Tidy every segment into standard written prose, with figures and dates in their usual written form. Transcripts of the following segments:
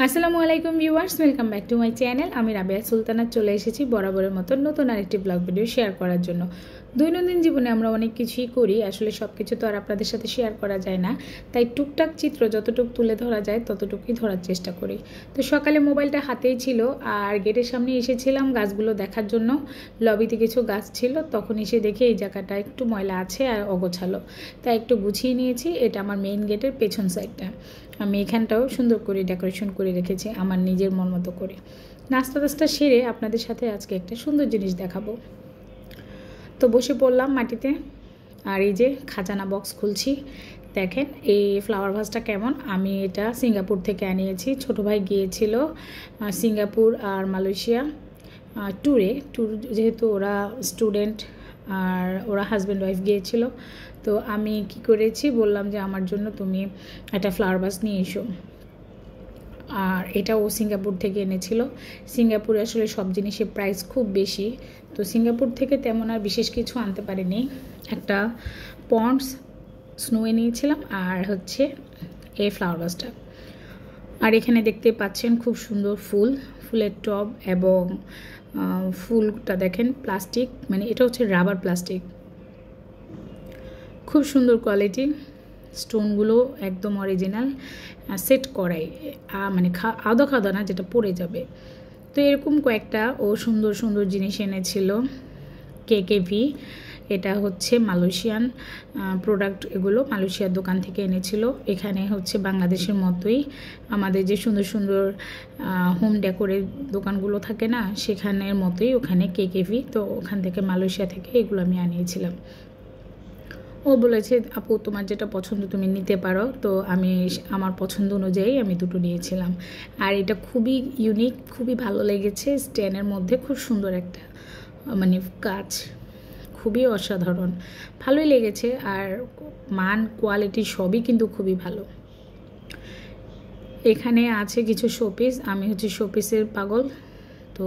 আসসালামু আলাইকুম viewers, welcome back to my channel. আমি রাবেয়া সুলতানা চলে এসেছি বরাবরের মতো নতুন আরেকটি ব্লগ ভিডিও শেয়ার করার জন্য। দৈনন্দিন জীবনে আমরা অনেক কিছুই করি, আসলে সব কিছু তো আর আপনাদের সাথে শেয়ার করা যায় না, তাই টুকটাক চিত্র যতটুকু তুলে ধরা যায় ততটুকুই ধরার চেষ্টা করি। তো সকালে মোবাইলটা হাতেই ছিল আর গেটের সামনে এসেছিলাম গাছগুলো দেখার জন্য। লবিতে কিছু গাছ ছিল, তখন এসে দেখে এই জায়গাটা একটু ময়লা আছে আর অগোছালো, তাই একটু গুছিয়ে নিয়েছি। এটা আমার মেইন গেটের পেছন সাইডটা। আমি এখানটাও সুন্দর করে ডেকোরেশন করে রেখেছি আমার নিজের মন মতো করে। নাস্তা টাস্তা সেরে আপনাদের সাথে আজকে একটা সুন্দর জিনিস দেখাবো। তো বসে পড়লাম মাটিতে, আর এই যে খাজানা বক্স খুলছি। দেখেন এই ফ্লাওয়ার ভাসটা কেমন। আমি এটা সিঙ্গাপুর থেকে আনিয়েছি। ছোটো ভাই গিয়েছিল সিঙ্গাপুর আর মালয়েশিয়া ট্যুর যেহেতু ওরা স্টুডেন্ট আর ওরা হাজব্যান্ড ওয়াইফ গিয়েছিল। তো আমি কি করেছি, বললাম যে আমার জন্য তুমি একটা ফ্লাওয়ার ভাস নিয়ে এসো। আর এটা ও সিঙ্গাপুর থেকে এনেছিল। সিঙ্গাপুরে আসলে সব জিনিসের প্রাইস খুব বেশি, তো সিঙ্গাপুর থেকে তেমন আর বিশেষ কিছু আনতে পারিনি। একটা পন্ডস স্নোয়ে নিয়েছিলাম আর হচ্ছে এই ফ্লাওয়ার ভাসটা। আর এখানে দেখতে পাচ্ছেন খুব সুন্দর ফুলের টব, এবং ফুলটা দেখেন প্লাস্টিক, মানে এটা হচ্ছে রাবার প্লাস্টিক, খুব সুন্দর কোয়ালিটি। স্টোনগুলো একদম অরিজিনাল, সেট করাই, মানে আদা না যেটা পড়ে যাবে। তো এরকম কয়েকটা ও সুন্দর সুন্দর জিনিস এনেছিল। কেকেভি, এটা হচ্ছে মালয়েশিয়ান প্রোডাক্ট, এগুলো মালয়েশিয়ার দোকান থেকে এনেছিল। এখানে হচ্ছে বাংলাদেশের মতোই আমাদের যে সুন্দর সুন্দর হোম ডেকোরের দোকানগুলো থাকে না, সেখানের মতোই ওখানে কেকেভি। তো ওখান থেকে মালয়েশিয়া থেকে এগুলো আমি আনিয়েছিলাম। ও বলেছে আপু তোমার যেটা পছন্দ তুমি নিতে পারো। তো আমি আমার পছন্দ অনুযায়ী আমি দুটো নিয়েছিলাম। আর এটা খুবই ইউনিক, খুবই ভালো লেগেছে। স্ট্যান্ডের মধ্যে খুব সুন্দর একটা মানে কাজ, খুবই অসাধারণ, ভালোই লেগেছে। আর মান কোয়ালিটি সবই কিন্তু খুবই ভালো। এখানে আছে কিছু শোপিস, আমি হচ্ছে শোপিসের পাগল, তো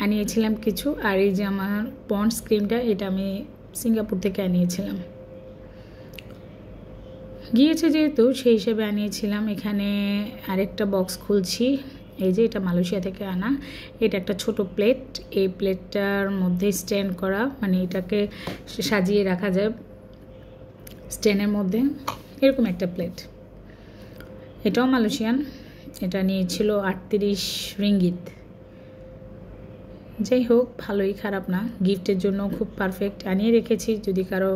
আনিয়েছিলাম কিছু। আর এই যে আমার পন্ডস ক্রিমটা, এটা আমি সিঙ্গাপুর থেকে আনিয়েছিলাম, গিয়েছে যেহেতু সেই হিসেবে আনিয়েছিলাম। এখানে আরেকটা বক্স খুলছি। এই যে এটা মালয়েশিয়া থেকে আনা, এটা একটা ছোট প্লেট। এই প্লেটটার মধ্যে স্ট্যান্ড করা, মানে এটাকে সাজিয়ে রাখা যায় স্ট্যান্ডের মধ্যে, এরকম একটা প্লেট। এটাও মালয়েশিয়ান, এটা নিয়েছিল 38 রিঙ্গিত। যাই হোক, ভালোই, খারাপ না, গিফটের জন্য খুব পারফেক্ট। আনিয়ে রেখেছি, যদি কারো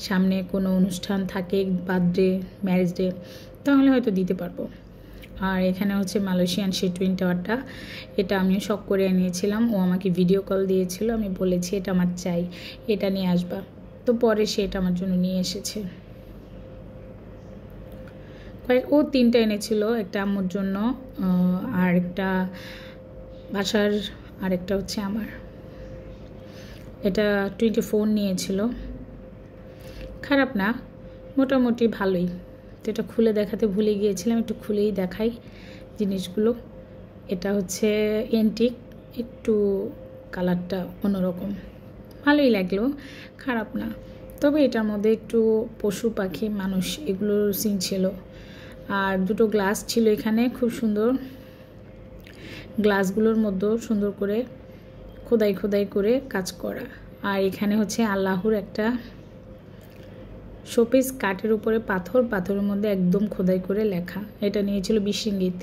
সামনে কোনো অনুষ্ঠান থাকে, বার্থডে, ম্যারেজ ডে, তাহলে হয়তো দিতে পারবো। আর এখানে হচ্ছে মালয়েশিয়ান সেই টুইন টাওয়ারটা, এটা আমিও শখ করে আনিয়েছিলাম। ও আমাকে ভিডিও কল দিয়েছিল, আমি বলেছি এটা আমার চাই, এটা নিয়ে আসবা। তো পরে সে এটা আমার জন্য নিয়ে এসেছে। ও 3টা এনেছিল, একটা আম্মুর জন্য, আর একটা বাসার, আরেকটা হচ্ছে আমার। এটা 24 নিয়েছিল, খারাপ না, মোটামুটি ভালোই। তো এটা খুলে দেখাতে ভুলে গিয়েছিলাম, একটু খুলেই দেখাই জিনিসগুলো। এটা হচ্ছে এন্টিক, একটু কালারটা অন্যরকম, ভালোই লাগলো, খারাপ না। তবে এটার মধ্যে একটু পশু পাখি মানুষ এগুলোর সিন ছিল। আর দুটো গ্লাস ছিল এখানে, খুব সুন্দর। গ্লাসগুলোর মধ্যেও সুন্দর করে খোদাই খোদাই করে কাজ করা। আর এখানে হচ্ছে আল্লাহর একটা শোপিস, কাঠের উপরে পাথরের মধ্যে একদম খোদাই করে লেখা। এটা নিয়েছিল 20 রিঙ্গিত।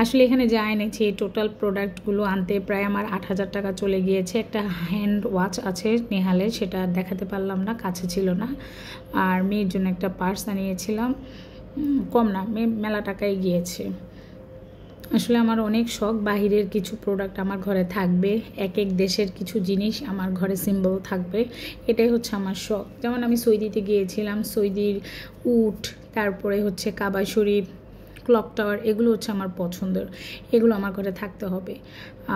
আসলে এখানে যা এনেছি এই টোটাল প্রোডাক্টগুলো আনতে প্রায় আমার 8,000 টাকা চলে গিয়েছে। একটা হ্যান্ড ওয়াচ আছে নেহালের, সেটা দেখাতে পারলাম না, কাছে ছিল না। আর মেয়ের জন্য একটা পার্স আনিয়েছিলাম, কম না, মেলা টাকাই গিয়েছে। আসলে আমার অনেক শখ বাহিরের কিছু প্রোডাক্ট আমার ঘরে থাকবে, এক এক দেশের কিছু জিনিস আমার ঘরে সিম্বল থাকবে, এটাই হচ্ছে আমার শখ। যেমন আমি সৌদিতে গিয়েছিলাম, সৌদির উট, তারপরে হচ্ছে কাবা শরীফ, ক্লক টাওয়ার, এগুলো হচ্ছে আমার পছন্দের, এগুলো আমার ঘরে থাকতে হবে।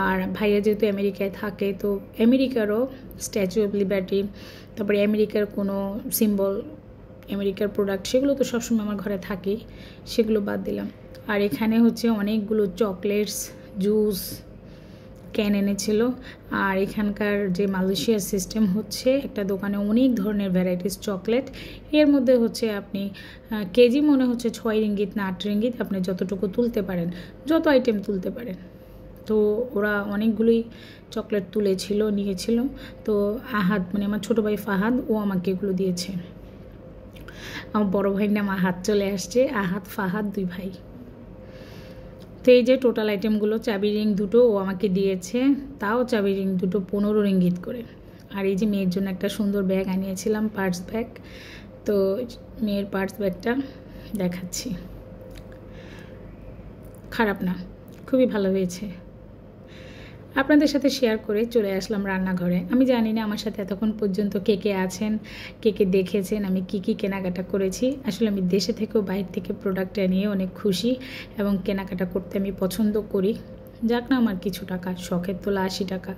আর ভাইয়া যেহেতু আমেরিকায় থাকে, তো আমেরিকারও স্ট্যাচু অফ লিবার্টি, তারপরে আমেরিকার কোনো সিম্বল, আমেরিকার প্রোডাক্ট, সেগুলো তো সবসময় আমার ঘরে থাকেই, সেগুলো বাদ দিলাম। আর এখানে হচ্ছে অনেকগুলো চকলেটস, জুস, ক্যান এনেছিল। আর এখানকার যে মালয়েশিয়ার সিস্টেম হচ্ছে একটা দোকানে অনেক ধরনের ভ্যারাইটিস চকলেট, এর মধ্যে হচ্ছে আপনি কেজি মনে হচ্ছে 6 রিঙ্গিত না 8 রিঙ্গিত, আপনি যতটুকু তুলতে পারেন, যত আইটেম তুলতে পারেন। তো ওরা অনেকগুলোই চকলেট তুলেছিল, নিয়েছিল। তো আহাদ মানে আমার ছোটো ভাই ফাহাদ, ও আমাকে এগুলো দিয়েছে। আমার বড় ভাইয়ের নাম আহাদ চলে আসছে, আহাদ ফাহাদ 2 ভাই। তো এই যে টোটাল আইটেমগুলো, চাবি রিং 2টো ও আমাকে দিয়েছে, তাও চাবি রিং 2টো 15 রিঙ্গিত করে। আর এই যে মেয়ের জন্য একটা সুন্দর ব্যাগ আনিয়েছিলাম, পার্স ব্যাগ। তো মেয়ের পার্স ব্যাগটা দেখাচ্ছি, খারাপ না, খুবই ভালো হয়েছে। আপনাদের সাথে শেয়ার করে চলে আসলাম রান্নাঘরে। আমি জানি না আমার সাথে এতক্ষণ পর্যন্ত কে কে আছেন, কে কে দেখেছেন আমি কি কি কেনাকাটা করেছি। আসলে আমি দেশে থেকেও বাইরে থেকে প্রোডাক্টটা নিয়ে অনেক খুশি, এবং কেনাকাটা করতে আমি পছন্দ করি। যাক না, আমার কিছু টাকা, শখের তোলা 80 টাকা,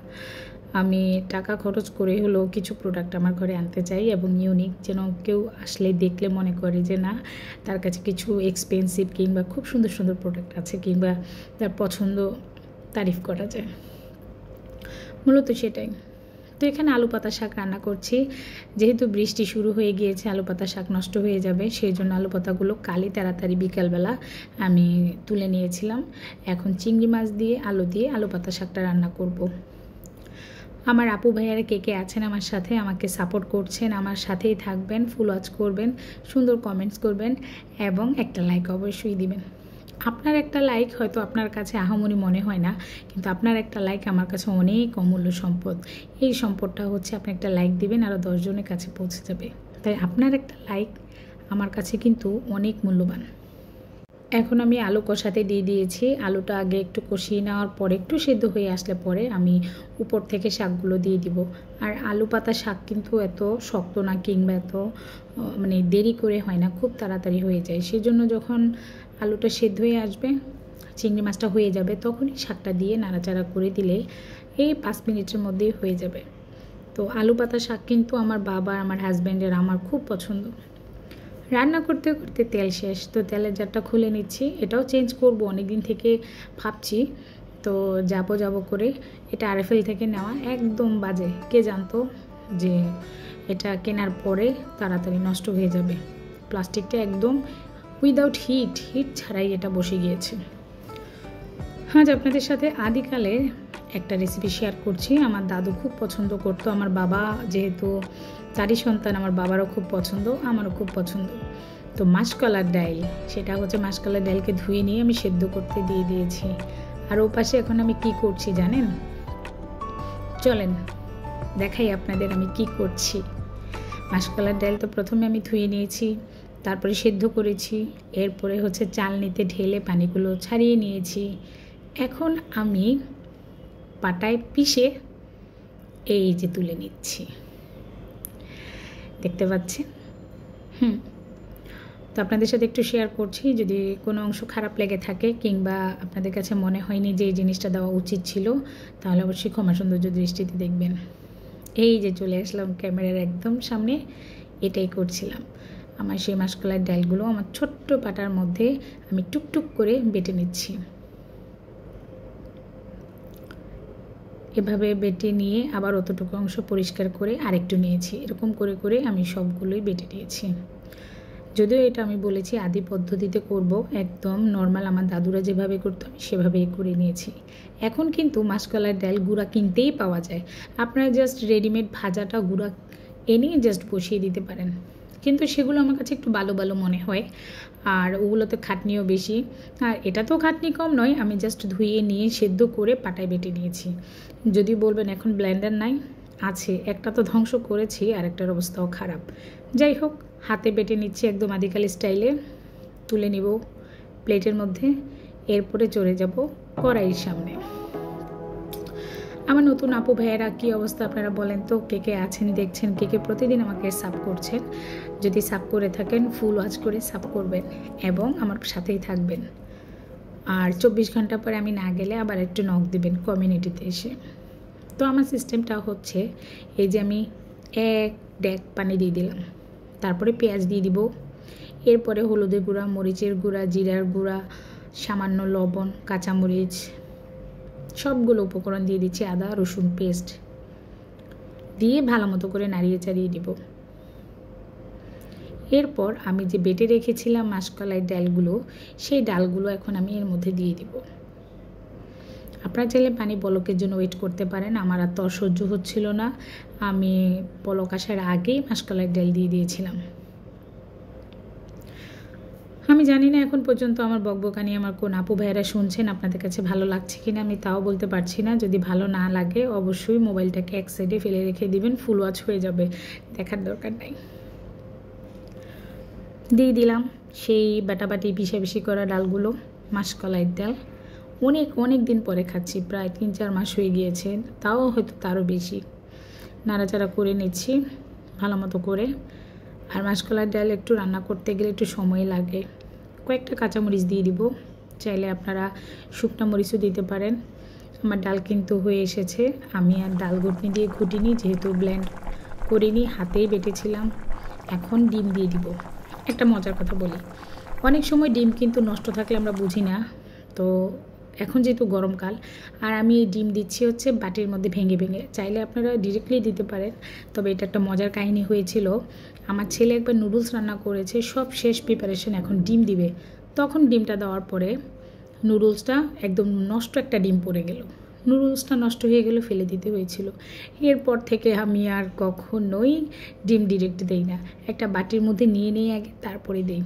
আমি টাকা খরচ করে হলেও কিছু প্রোডাক্ট আমার ঘরে আনতে চাই, এবং ইউনিক, যেন কেউ আসলে দেখলে মনে করে যে না, তার কাছে কিছু এক্সপেন্সিভ কিংবা খুব সুন্দর সুন্দর প্রোডাক্ট আছে, কিংবা তার পছন্দ তারিফ করা যায়, মূলত সেটাই। তো এখানে আলু পাতা শাক রান্না করছি। যেহেতু বৃষ্টি শুরু হয়ে গিয়েছে, আলু পাতা শাক নষ্ট হয়ে যাবে, সেই জন্য আলু পাতাগুলো কালই তাড়াতাড়ি বিকালবেলা আমি তুলে নিয়েছিলাম। এখন চিংড়ি মাছ দিয়ে আলু পাতা শাকটা রান্না করব। আমার আপু ভাইয়ারা কে কে আছেন আমার সাথে, আমাকে সাপোর্ট করছেন, আমার সাথেই থাকবেন, ফুল ওয়াচ করবেন, সুন্দর কমেন্টস করবেন, এবং একটা লাইক অবশ্যই দিবেন। আপনার একটা লাইক হয়তো আপনার কাছে আহামরি মনে হয় না, কিন্তু আপনার একটা লাইক আমার কাছে অনেক অমূল্য সম্পদ। এই সম্পদটা হচ্ছে আপনি একটা লাইক দিবেন, আরও 10 জনের কাছে পৌঁছে যাবে। তাই আপনার একটা লাইক আমার কাছে কিন্তু অনেক মূল্যবান। এখন আমি আলু কষাতে দিয়ে দিয়েছি। আলুটা আগে একটু কষিয়ে নেওয়ার পরে, একটু সেদ্ধ হয়ে আসলে পরে আমি উপর থেকে শাকগুলো দিয়ে দিব। আর আলু পাতা শাক কিন্তু এত শক্ত না, কিংবা এত মানে দেরি করে হয় না, খুব তাড়াতাড়ি হয়ে যায়। সেজন্য যখন আলুটা সেদ্ধ হয়ে আসবে, চিংড়ি মাছটা হয়ে যাবে, তখনই শাকটা দিয়ে নাড়াচাড়া করে দিলে এই 5 মিনিটের মধ্যেই হয়ে যাবে। তো আলু পাতা শাক কিন্তু আমার বাবা, আমার হাজব্যান্ডের, আমার খুব পছন্দ। রান্না করতে করতে তেল শেষ, তো তেলের জারটা খুলে নিচ্ছি। এটাও চেঞ্জ করব, অনেক দিন থেকে ভাবছি। তো যাব করে, এটা আরএফএল থেকে নেওয়া, একদম বাজে। কে জানতো যে এটা কেনার পরে তাড়াতাড়ি নষ্ট হয়ে যাবে। প্লাস্টিকটা একদম উইদাউট হিট ছাড়াই এটা বসে গিয়েছে। আজ আপনাদের সাথে আদিকালে একটা রেসিপি শেয়ার করছি। আমার দাদু খুব পছন্দ করতো, আমার বাবা যেহেতু 4ই সন্তান, আমার বাবারও খুব পছন্দ, আমারও খুব পছন্দ। তো মাসকলার ডাল, সেটা হচ্ছে মাসকলার ডালকে ধুয়ে নিয়ে আমি সেদ্ধ করতে দিয়ে দিয়েছি। আর ও পাশে এখন আমি কি করছি জানেন? চলেন দেখাই আপনাদের আমি কি করছি। মাসকলার ডাল তো প্রথমে আমি ধুয়ে নিয়েছি, তারপরে সেদ্ধ করেছি, এরপরে হচ্ছে চালনিতে ঢেলে পানিগুলো ছাড়িয়ে নিয়েছি। এখন আমি পাটায় পিষে এই যে তুলে নিচ্ছি, দেখতে পাচ্ছেন। তো আপনাদের সাথে একটু শেয়ার করছি, যদি কোনো অংশ খারাপ লেগে থাকে কিংবা আপনাদের কাছে মনে হয়নি যে এই জিনিসটা দেওয়া উচিত ছিল, তাহলে অবশ্যই ক্ষমা সৌন্দর্য দৃষ্টিতে দেখবেন। এই যে চলে আসলাম ক্যামেরার একদম সামনে, এটাই করছিলাম। আমার সেই মাসকলার ডালগুলো আমার ছোট্ট পাটার মধ্যে আমি টুকটুক করে বেটে নিচ্ছি। এভাবে বেটে নিয়ে আবার অতটুকু অংশ পরিষ্কার করে আরেকটু নিয়েছি। এরকম করে করে আমি সবগুলোই বেটে নিয়েছি। যদিও এটা আমি বলেছি আদি পদ্ধতিতে করব, একদম নর্মাল আমার দাদুরা যেভাবে করতো আমি সেভাবেই করে নিয়েছি। এখন কিন্তু মাসকলার ডাল গুঁড়া কিনতেই পাওয়া যায়, আপনারা জাস্ট রেডিমেড ভাজাটা গুঁড়া এনে জাস্ট বসিয়ে দিতে পারেন। কিন্তু সেগুলো আমার কাছে একটু ভালো ভালো মনে হয়, আর ওগুলোতে খাটনিও বেশি। আর এটা তো খাটনি কম নয়, আমি জাস্ট ধুয়ে নিয়ে সেদ্ধ করে পাটায় বেটে নিয়েছি। যদি বলবেন এখন ব্লেন্ডার নাই, আছে, একটা তো ধ্বংস করেছি, আর একটার অবস্থাও খারাপ। যাই হোক, হাতে বেটে নিচ্ছি একদম আদিকাল স্টাইলে। তুলে নিব প্লেটের মধ্যে, এরপরে চলে যাব কড়াইয়ের সামনে। আমার নতুন আপু ভাইয়েরা কী অবস্থা আপনারা বলেন তো? কে কে আছেন দেখছেন, কে কে প্রতিদিন আমাকে সাব করছেন? যদি সাব করে থাকেন ফুল ওয়াচ করে সাব করবেন এবং আমার সাথেই থাকবেন। আর 24 ঘন্টা পরে আমি না গেলে আবার একটু নক দিবেন কমিউনিটিতে এসে। তো আমার সিস্টেমটা হচ্ছে এই যে আমি 1 ডেক পানি দিয়ে দিলাম, তারপরে পেঁয়াজ দিয়ে দিব, এরপরে হলুদের গুঁড়া, মরিচের গুঁড়া, জিরার গুঁড়া, সামান্য লবণ, কাঁচামরিচ, সবগুলো উপকরণ দিয়ে দিচ্ছি, আদা রসুন পেস্ট দিয়ে ভালো মতো করে নাড়িয়ে চাড়িয়ে দিব। এরপর আমি যে বেটে রেখেছিলাম মাসকলাই ডালগুলো, সেই ডালগুলো এখন আমি এর মধ্যে দিয়ে দিব। আপনারা চাইলে পানি বলকের জন্য ওয়েট করতে পারেন, আমার আর তো সহ্য হচ্ছিল না, আমি বলক আসার আগেই মাসকলাই ডাল দিয়ে দিয়েছিলাম। আমি জানি না এখন পর্যন্ত আমার বকবকানি আমার কোন আপু ভাইয়েরা শুনছেন, আপনাদের কাছে ভালো লাগছে কিনা আমি তাও বলতে পারছি না। যদি ভালো না লাগে অবশ্যই মোবাইলটাকে এক সাইডে ফেলে রেখে দিবেন, ফুল ওয়াচ হয়ে যাবে, দেখার দরকার নাই। দিয়ে দিলাম সেই বাটাবাটি পিষাপিষি করা ডালগুলো, মাসকলাইয়ের ডাল। অনেক দিন পরে খাচ্ছি, প্রায় 3-4 মাস হয়ে গিয়েছে, তাও হয়তো তারও বেশি। নাড়াচাড়া করে নিচ্ছি ভালো মতো করে। আর মাসকলাইয়ের ডাল একটু রান্না করতে গেলে একটু সময় লাগে। কয়েকটা কাঁচামরিচ দিয়ে দিব, চাইলে আপনারা শুকনো মরিচও দিতে পারেন। আমার ডাল কিন্তু হয়ে এসেছে, আমি আর ডাল ঘুটনি দিয়ে ঘুটিনি, যেহেতু ব্লেন্ড করিনি, হাতেই বেটেছিলাম। এখন ডিম দিয়ে দিব। একটা মজার কথা বলি, অনেক সময় ডিম কিন্তু নষ্ট থাকলে আমরা বুঝি না, তো এখন যেহেতু গরমকাল আর আমি এই ডিম দিচ্ছি হচ্ছে বাটির মধ্যে ভেঙে ভেঙে, চাইলে আপনারা ডিরেক্টলি দিতে পারেন। তবে এটা একটা মজার কাহিনী হয়েছিল, আমার ছেলে একবার নুডলস রান্না করেছে, সব শেষ প্রিপারেশন, এখন ডিম দিবে, তখন ডিমটা দেওয়ার পরে নুডলসটা একদম নষ্ট একটা ডিম পড়ে গেল, নুডলসটা নষ্ট হয়ে গেল, ফেলে দিতে হয়েছিল। এরপর থেকে আমি আর কখনোই ডিম ডিরেক্ট দেই না, একটা বাটির মধ্যে নিয়ে আগে তারপরে দেই।